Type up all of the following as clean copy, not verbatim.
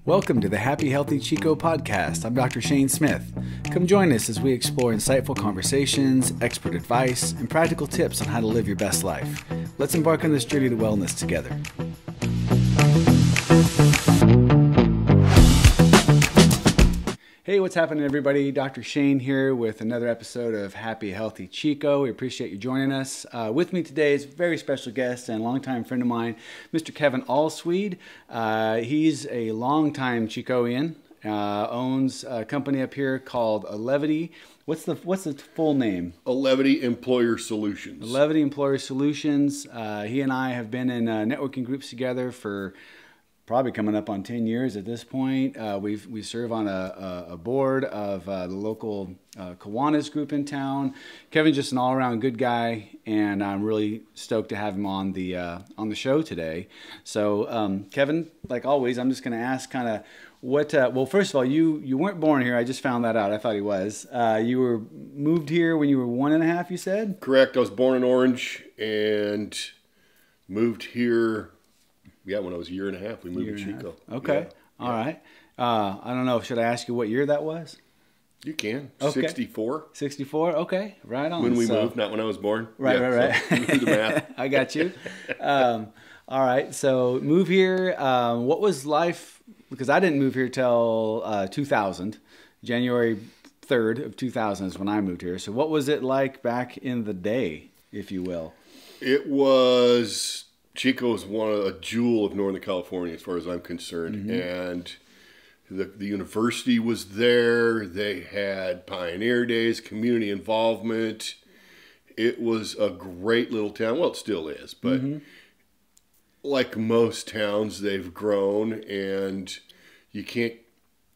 Welcome to the Happy Healthy Chico podcast. I'm Dr. Shane Smith. Come join us as we explore insightful conversations, expert advice, and practical tips on how to live your best life. Let's embark on this journey to wellness together. Hey, what's happening, everybody? Dr. Shane here with another episode of Happy Healthy Chico. We appreciate you joining us. With me today is a very special guest and longtime friend of mine, Mr. Kevin Allswede. He's a longtime Chicoian, owns a company up here called Alevity. What's the full name? Alevity Employer Solutions. Alevity Employer Solutions. He and I have been in networking groups together for probably coming up on 10 years at this point. We serve on a board of the local Kiwanis group in town. Kevin's just an all-around good guy, and I'm really stoked to have him on the show today. So, Kevin, like always, I'm just going to ask kind of what. Well, first of all, you weren't born here. I just found that out. I thought he was. You were moved here when you were 1.5. You said? Correct. I was born in Orange and moved here. Yeah, when I was a year and a half, we moved to Chico. Okay. Yeah. All right. I don't know. Should I ask you what year that was? You can. Okay. 64. 64? Okay. Right on. When we moved, not when I was born. Right. So do the math. I got you. All right. So move here. What was life? Because I didn't move here till 2000. January 3rd of 2000 is when I moved here. So what was it like back in the day, if you will? It was... Chico is a jewel of Northern California as far as I'm concerned. Mm-hmm. And the university was there. They had pioneer days, community involvement. It was a great little town. Well, it still is, but like most towns, they've grown, and you can't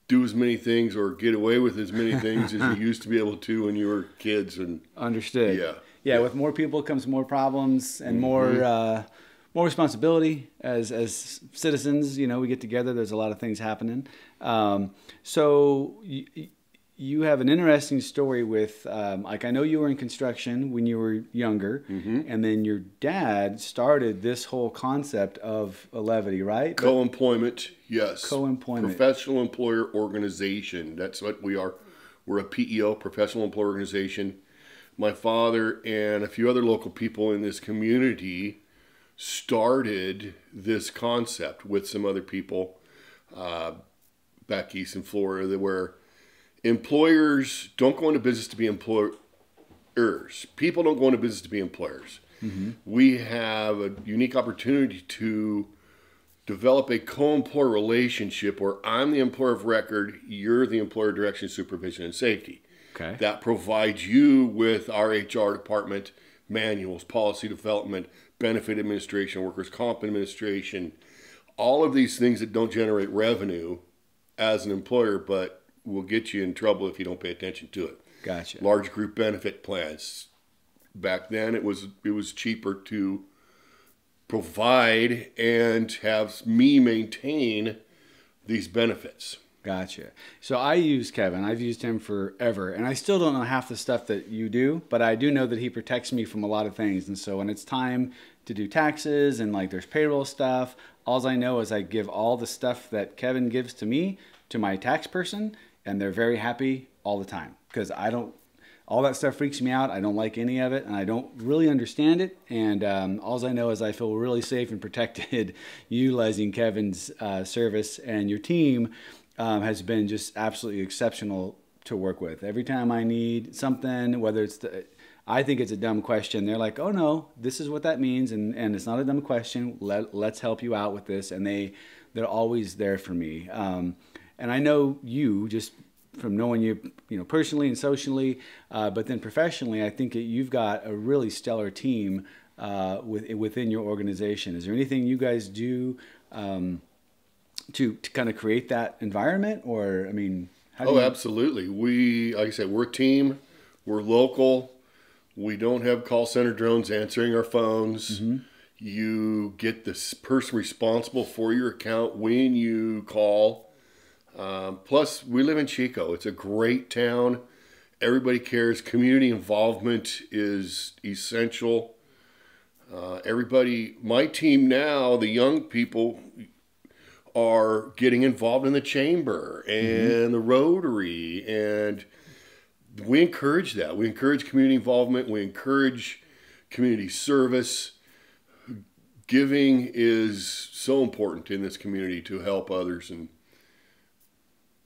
do as many things or get away with as many things as you used to be able to when you were kids. And understood. Yeah. With more people comes more problems and more responsibility as citizens. You know, we get together. There's a lot of things happening. So you have an interesting story with, like, I know you were in construction when you were younger, and then your dad started this whole concept of Alevity, right? Co-employment, yes. Co-employment. Professional Employer Organization. That's what we are. We're a PEO, Professional Employer Organization. My father and a few other local people in this community started this concept with some other people back east in Florida, where employers don't go into business to be employers. People don't go into business to be employers. Mm-hmm. We have a unique opportunity to develop a co-employer relationship where I'm the employer of record, you're the employer direction, supervision, and safety. Okay. That provides you with our HR department, manuals, policy development, benefit administration, workers' comp administration, all of these things that don't generate revenue as an employer, but will get you in trouble if you don't pay attention to it. Gotcha. Large group benefit plans. Back then, it was cheaper to provide and have me maintain these benefits. Gotcha. So I use Kevin. I've used him forever, and I still don't know half the stuff that you do, but I do know that he protects me from a lot of things. And so when it's time to do taxes and like there's payroll stuff, all I know is I give all the stuff that Kevin gives to me to my tax person, and they're very happy all the time because all that stuff freaks me out. I don't like any of it, and I don't really understand it. And all I know is I feel really safe and protected utilizing Kevin's service, and your team has been just absolutely exceptional to work with. Every time I need something, whether it's I think it's a dumb question, they're like, oh no, this is what that means, and it's not a dumb question. Let's help you out with this, and they're always there for me. And I know you just from knowing you personally and socially, but then professionally, I think you've got a really stellar team within your organization. Is there anything you guys do to kind of create that environment, or absolutely. Like I said, we're a team. We're local. We don't have call center drones answering our phones. Mm-hmm. You get this person responsible for your account when you call. Plus, we live in Chico. It's a great town. Everybody cares. Community involvement is essential. Everybody, my team now, the young people are getting involved in the chamber and the Rotary, and we encourage that. We encourage community involvement. We encourage community service. Giving is so important in this community to help others, and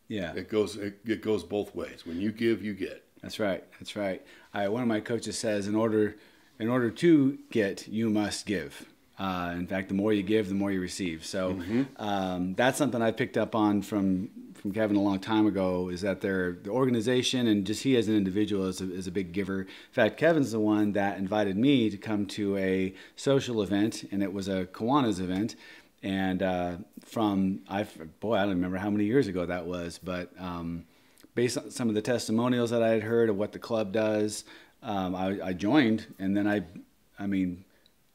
Yeah. it goes both ways. When you give, you get. That's right. That's right. One of my coaches says, in order to get, you must give. In fact, the more you give, the more you receive. So that's something I picked up on from Kevin a long time ago, is that the organization and just he as an individual is a big giver. In fact, Kevin's the one that invited me to come to a social event, and it was a Kiwanis event. And I don't remember how many years ago that was, but based on some of the testimonials that I had heard of what the club does, I joined, and then I mean,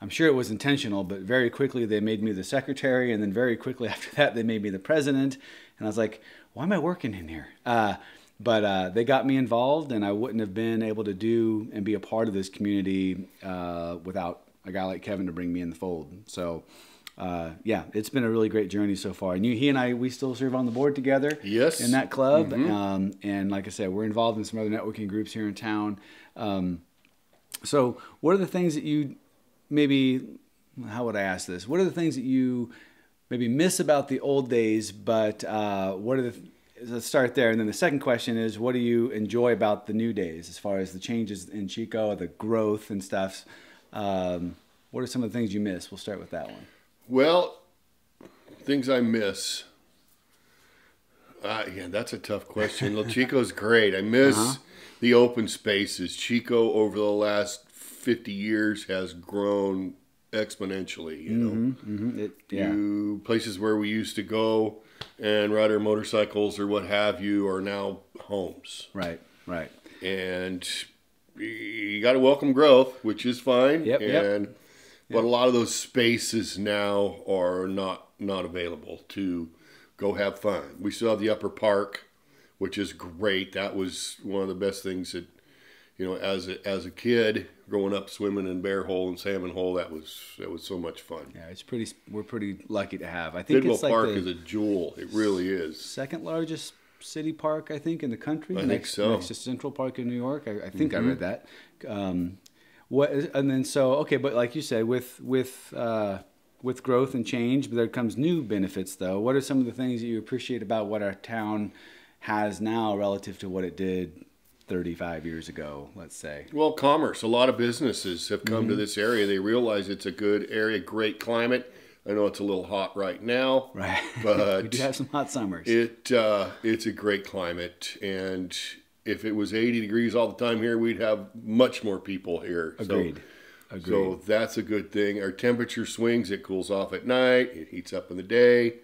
I'm sure it was intentional, but very quickly they made me the secretary, and then very quickly after that they made me the president, and I was like, why am I working in here? But they got me involved, and I wouldn't have been able to do and be a part of this community without a guy like Kevin to bring me in the fold. So yeah, it's been a really great journey so far. And he and I, we still serve on the board together. Yes. In that club. And like I said, we're involved in some other networking groups here in town. So what are the things that you maybe, how would I ask this? What are the things that you maybe miss about the old days, but let's start there. And then the second question is, what do you enjoy about the new days as far as the changes in Chico, the growth and stuff? What are some of the things you miss? We'll start with that one. Well, things I miss. Yeah, that's a tough question. Well, Chico's great. I miss the open spaces. Chico, over the last 50 years, has grown exponentially. You know, places where we used to go and ride our motorcycles or what have you are now homes. Right. And you got to welcome growth, which is fine. But a lot of those spaces now are not available to go have fun. We still have the upper park, which is great. That was one of the best things that, you know, as a kid growing up swimming in Bear Hole and Salmon Hole, that was so much fun. Yeah, we're pretty lucky to have. I think Bidwell it's like Park is a jewel. It really is. Second largest city park, I think, in the country. I think so. Next to Central Park in New York. I think I read that. But like you said, with growth and change, but there comes new benefits, though. What are some of the things that you appreciate about what our town has now relative to what it did 35 years ago, let's say? Well, commerce. A lot of businesses have come to this area. They realize it's a good area, great climate. I know it's a little hot right now, right? But we do have some hot summers. It's a great climate, and if it was 80 degrees all the time here, we'd have much more people here. Agreed. So that's a good thing. Our temperature swings. It cools off at night. It heats up in the day.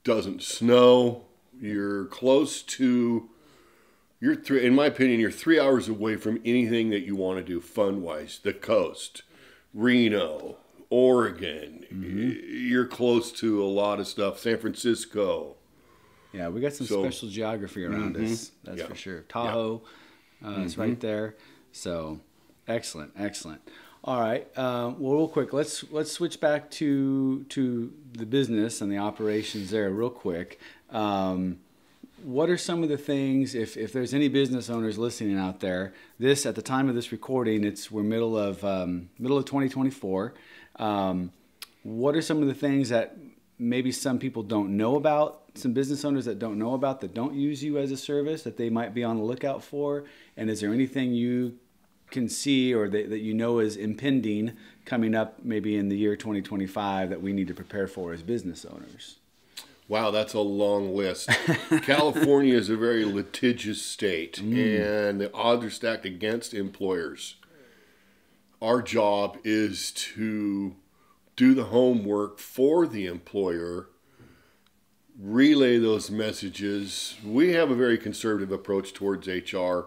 Doesn't snow. You're close to, in my opinion, you're 3 hours away from anything that you want to do fun-wise. The coast, Reno, Oregon. You're close to a lot of stuff. San Francisco. Yeah, we got some special geography around us. That's for sure. Tahoe is right there. So excellent. All right. Well, real quick, let's switch back to the business and the operations there real quick. What are some of the things, if there's any business owners listening out there, at the time of this recording, we're middle of 2024. What are some of the things that maybe some people don't know about, some business owners that don't know about, that don't use you as a service, that they might be on the lookout for? And is there anything you can see or that you know is impending coming up maybe in the year 2025 that we need to prepare for as business owners? Wow, that's a long list. California is a very litigious state, and the odds are stacked against employers. Our job is to do the homework for the employer, relay those messages. We have a very conservative approach towards HR,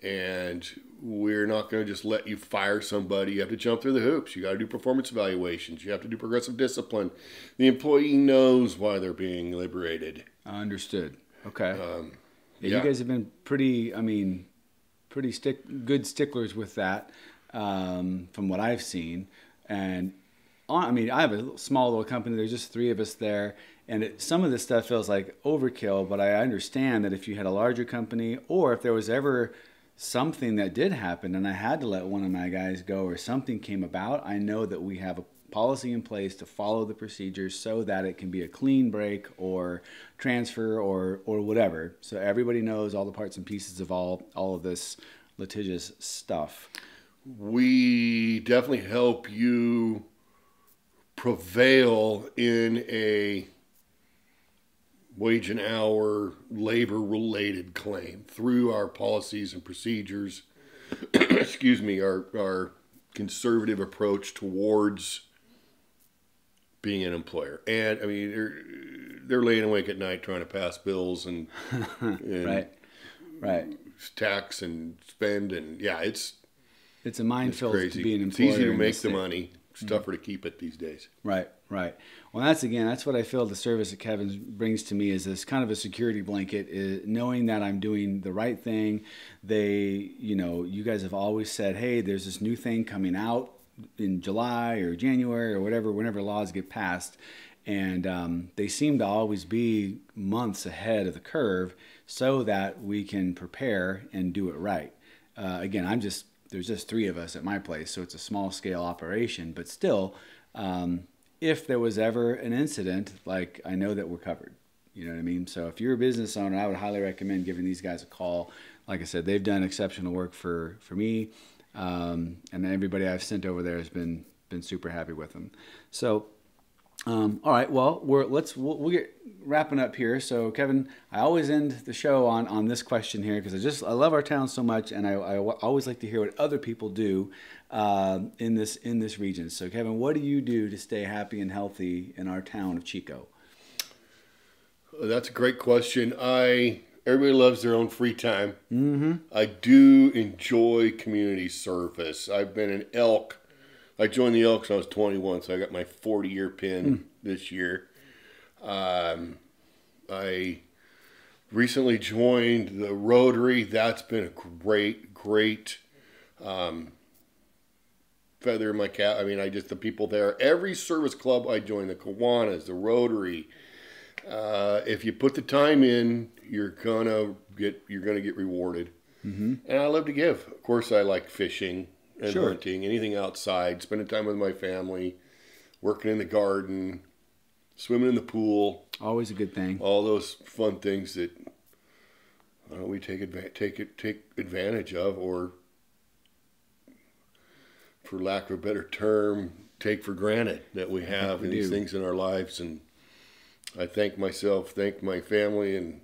and we're not going to just let you fire somebody. You have to jump through the hoops. You got to do performance evaluations. You have to do progressive discipline. The employee knows why they're being liberated. Understood. Okay. You guys have been pretty good sticklers with that, from what I've seen. And I mean, I have a small little company. There's just 3 of us there. And some of this stuff feels like overkill, but I understand that if you had a larger company, or if there was ever something that did happen and I had to let one of my guys go, or something came about, I know that we have a policy in place to follow the procedures so that it can be a clean break or transfer or whatever. So everybody knows all the parts and pieces of all of this litigious stuff. We definitely help you prevail in a wage and hour labor related claim through our policies and procedures. Excuse me, our conservative approach towards being an employer. And I mean, they're laying awake at night trying to pass bills and right tax and spend, and yeah, it's a minefield to be an employer. It's easy to make the money. It's tougher to keep it these days. Right. Well, that's what I feel the service that Kevin brings to me is this kind of a security blanket, is knowing that I'm doing the right thing. You guys have always said, hey, there's this new thing coming out in July or January or whatever, whenever laws get passed. And they seem to always be months ahead of the curve so that we can prepare and do it right. Again, there's just 3 of us at my place, so it's a small scale operation, but still, if there was ever an incident, like, I know that we're covered. You know what I mean? So if you're a business owner, I would highly recommend giving these guys a call. Like I said, they've done exceptional work for me, and everybody I've sent over there has been super happy with them. So, all right, well, we'll get wrapping up here. So, Kevin, I always end the show on this question here because I love our town so much, and I always like to hear what other people do in this region. So, Kevin, what do you do to stay happy and healthy in our town of Chico? That's a great question. Everybody loves their own free time. Mm-hmm. I do enjoy community service. I've been an Elk. I joined the Elks when I was 21, so I got my 40-year pin this year. I recently joined the Rotary. That's been a great feather in my cap. I mean, the people there. Every service club I joined, the Kiwanis, the Rotary. If you put the time in, you're gonna get rewarded. Mm-hmm. And I love to give. Of course, I like fishing and Sure. hunting, anything outside, spending time with my family, working in the garden, swimming in the pool. Always a good thing. All those fun things that we take advantage of, or, for lack of a better term, take for granted that we have these things in our lives. And I thank myself, thank my family, and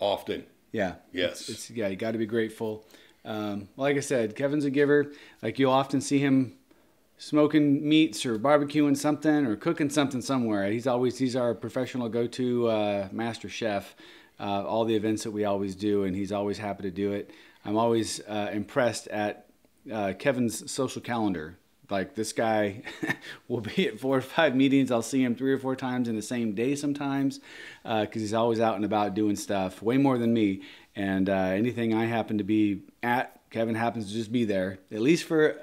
often. Yeah. Yes. You got to be grateful. Like I said, Kevin's a giver. Like, you'll often see him smoking meats or barbecuing something or cooking something somewhere. He's our professional go-to master chef. All the events that we always do, and he's always happy to do it. I'm always impressed at Kevin's social calendar. Like, this guy will be at 4 or 5 meetings. I'll see him 3 or 4 times in the same day sometimes, because he's always out and about doing stuff, way more than me. And anything I happen to be at, Kevin happens to just be there, at least for,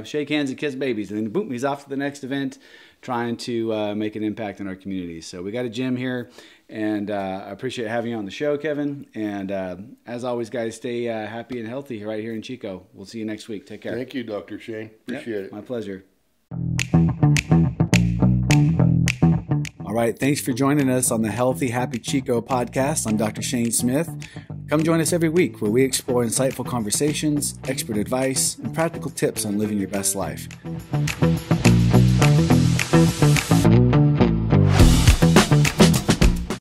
shake hands and kiss babies. And then boom, he's off to the next event, trying to make an impact in our community. So we got a gym here, and I appreciate having you on the show, Kevin. And as always, guys, stay happy and healthy right here in Chico. We'll see you next week. Take care. Thank you, Dr. Shane. Appreciate it. My pleasure. All right. Thanks for joining us on the Healthy, Happy Chico podcast. I'm Dr. Shane Smith. Come join us every week where we explore insightful conversations, expert advice, and practical tips on living your best life.